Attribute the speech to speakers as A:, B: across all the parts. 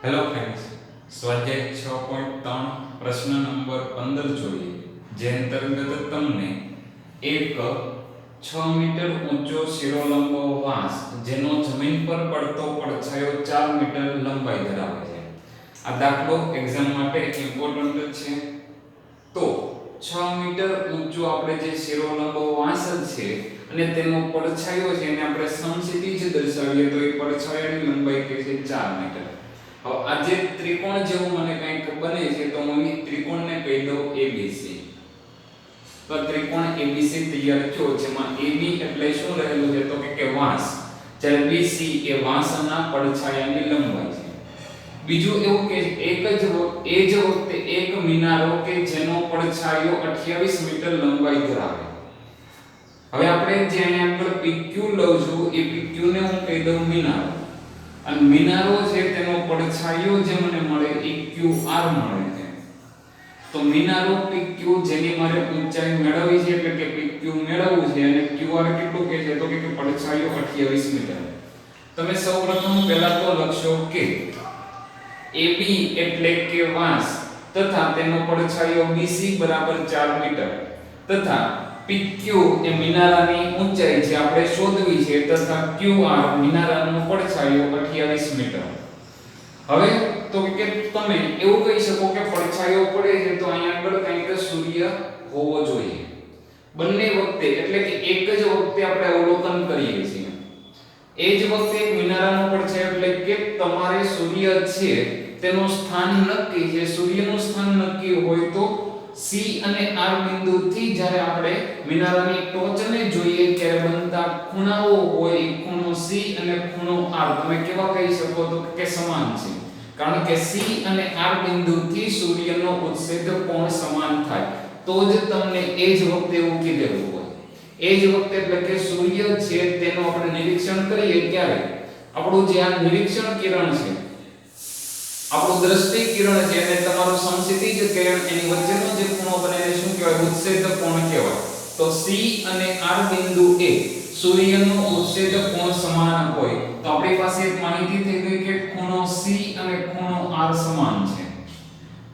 A: Hello friends, સ્વાધ્યાય 6.3 પ્રશ્ન number 15 જોઈએ, જે અંતર્ગત તમને એક 6 મીટર ઊંચો શિરોલંબ વાંસ જેનો જમીન પર પડતો પડછાયો 4 મીટર લંબાઈ ધરાવે છે. આ દાખલો એક્ઝામ માટે ઇમ્પોર્ટન્ટ છે. તો 6 મીટર ઊંચો આપણે જે શિરોલંબ વાંસ છે અને તેનો પડછાયો છે એને આપણે સમક્ષિતિજ દર્શાવીએ તો એ પડછાયાની લંબાઈ કે છે 4 મીટર. હવે આ જે ત્રિકોણ જેવું મને કંઈક બને છે તો હું અહીં ત્રિકોણને કહી દઉં ABC. તો ત્રિકોણ ABC તૈયાર થયો છે. જેમાં AB એટલે શું રહેલું છે તો કે વાંસ, જ્યારે BC એ વાંસના પડછાયાની લંબાઈ છે. બીજું એવું કે એ જ વખતે એક મિનારો કે જેનો પડછાયો 28 મીટર લંબાઈ ધરાવે. હવે આપણે જે અહીંયા આગળ PQ લઉં છું એ PQ ને હું કહી દઉં મિનારો. અને મિનારો છે તેનો પડછાયો જે મને મળે એ QR મળે છે. તો મિનારો PQ જેની મારે ઊંચાઈ મેળવવી છે એટલે કે PQ મેળવવું છે અને QR કેટલું કે છે તો કે પડછાયો 28 મીટર. તમે સૌપ્રથમ પહેલા તો લખશો કે AB એટલે કે વાંસ તથા તેનો પડછાયો BC બરાબર 4 મીટર તથા PQ એ મિનારાની ઊંચાઈ છે આપણે શોધવી છે તથા QR મિનારાનો પડછાયો 28 મીટર. હવે તો કે તમે એવું કહી શકો કે પડછાયો પડે છે તો અહીંયા આગળ કંઈક સૂર્ય હોવો જોઈએ. બંને વખતે એટલે કે એક જ વખતે આપણે અવલોકન કરીએ છીએ. એ જ વખતે મિનારાનો પડછાયો એટલે કે તમારે સૂર્ય છે તેનું સ્થાન નક્કી છે. સૂર્યનું સ્થાન નક્કી હોય તો C અને R બિંદુથી જ્યારે આપણે મિનારાની ટોચને જોઈએ ત્યારે બનતા ખૂણાઓ હોય ખૂણો C અને ખૂણો R તમે કેવા કહી શકો તો કે સમાન છે. કારણ કે C અને R બિંદુથી સૂર્યનો ઉત્સેદ કોણ સમાન થાય તો જ તમને એ જ વખતે એવું કીધેલું હોય. એ જ વખતે એટલે કે સૂર્ય છે તેનું આપણે નિરીક્ષણ કરીએ ત્યારે આપણું જે આ નિરીક્ષણ કિરણ છે, આપણું દ્રષ્ટિ કિરણ છે અને તમારું સમક્ષિતિજ કિરણ એની વચ્ચેનો જે ખૂણો બને એને શું કહેવાય? ઉત્સેદ કોણ કહેવાય. તો C અને R બિંદુ એ સૂર્યનો ઉત્સેદ કોણ સમાન હોય તો આપણી પાસે એક માહિતી થઈ ગઈ કે ખૂણો C અને ખૂણો R સમાન છે.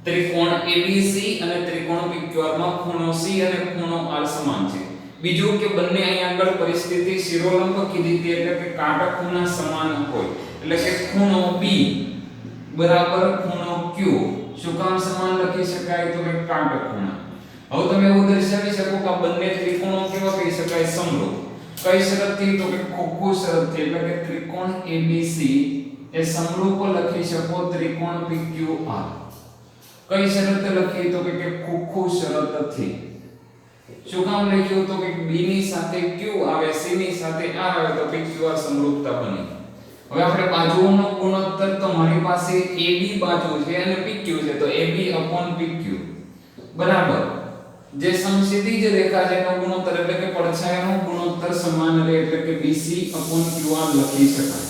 A: ત્રિકોણ ABC અને ત્રિકોણ PQR માં ખૂણો C અને ખૂણો R સમાન છે. બીજું કે બંને અહીંયા આગળ પરિસ્થિતિ શિરોલંબ કીધી હતી એટલે કે કાટખૂણા સમાન હોય એટલે કે ખૂણો B બરાબર ખૂણો Q શું કામ સમાન લખી શકાય તો કે કાટખૂણા. હવે તમે એવું દર્શાવી શકો કે આ બંને ત્રિકોણો કેવા કહી શકાય? સમરૂપ. કઈ શરતથી તો કે ખોખુ શરતથી એટલે કે ત્રિકોણ ABC એ સમરૂપ લખી શકો ત્રિકોણ PQR. કઈ શરત લખી તો કે ખોખુ શરતથી. શું કામ લખ્યું તો કે B ની સાથે Q આવે C ની સાથે R આવે તો PQR સમરૂપતા બની. હવે આપણે બાજુઓનો ગુણોત્તર તો મારી પાસે AB બાજુ છે અને PQ છે તો AB/PQ બરાબર જે સમક્ષિતિજ રેખા છે એનો ગુણોત્તર એટલે કે પડછાયાનો ગુણોત્તર સમાન રહે એટલે કે BC/QR લખી શકાય.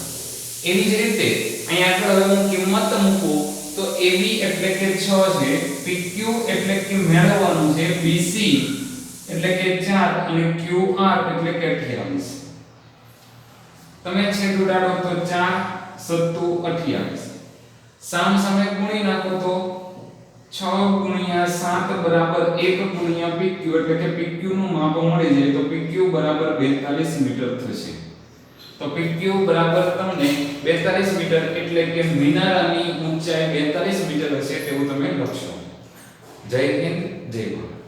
A: એવી જ રીતે અહીંયા આગળ હવે હું કિંમત મૂકું તો AB એટલે કે 6 છે, PQ એટલે કે મેળવવાનું છે, BC એટલે કે 4 અને QR એટલે કે 28. તમે છેદ ઉડાડો તો 4×7 = 28. સામ સામે ગુણી નાખો તો 6×7 બરાબર 1×PQ એટલે કે PQ નું માપ મળી જાય તો PQ બરાબર 42 મીટર થશે. તો PQ બરાબર તમને 42 મીટર એટલે કે મિનારાની ઊંચાઈ 42 મીટર હશે તેવું તમે લખશો. જય હિન્દ, જય ભારત.